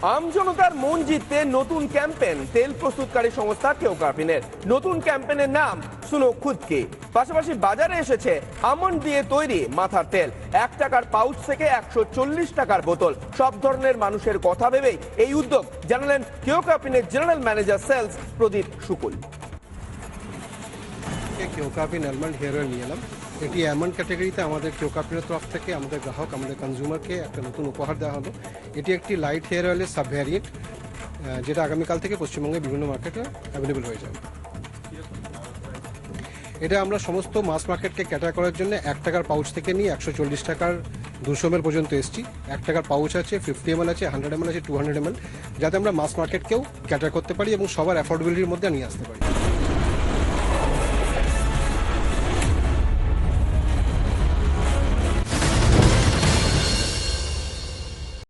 আমজনতার মন জিততে নতুন ক্যাম্পেন তেল প্রস্তুতকারী সংস্থা কেওক্রাফিনের। নতুন ক্যাম্পেনের নাম শুনো খুদকে। পাশাপাশি বাজারে এসেছে আমন্ড দিয়ে তৈরি মাথার তেল। 1 টাকার পাউচ থেকে 140 টাকার বোতল। সব ধরনের মানুষের কথা ভেবেই এই উদ্যোগ, জানালেন কেওক্রাফিনের জেনারেল ম্যানেজার সেলস প্রদীপ শুকুল। কেওক্রাফিন অ্যালমন্ড হেয়ার অয়েল নিয়ে এলাম। এটি অ্যালমন্ড ক্যাটাগরিতে আমাদের কেওক্রাফিনের তরফ থেকে আমাদের গ্রাহক, আমাদের কনজিউমারকে একটা নতুন উপহার দেওয়া হলো। এটি একটি লাইট হেয়ার অয়েলের সাব ভ্যারিয়েন্ট, যেটা আগামীকাল থেকে পশ্চিমবঙ্গের বিভিন্ন মার্কেটে অ্যাভেলেবল হয়ে যাবে। এটা আমরা সমস্ত মাস মার্কেটকে ক্যাটার করার জন্য 1 টাকার পাউচ থেকে নিয়ে 140 টাকার 200 ml পর্যন্ত এসেছি। 1 টাকার পাউচ আছে, 50 ml আছে, 100 ml আছে, 200 ml, যাতে আমরা মাস মার্কেটকেও ক্যাটার করতে পারি এবং সবার অ্যাফোর্ডেবিলিটির মধ্যে নিয়ে আসতে পারি।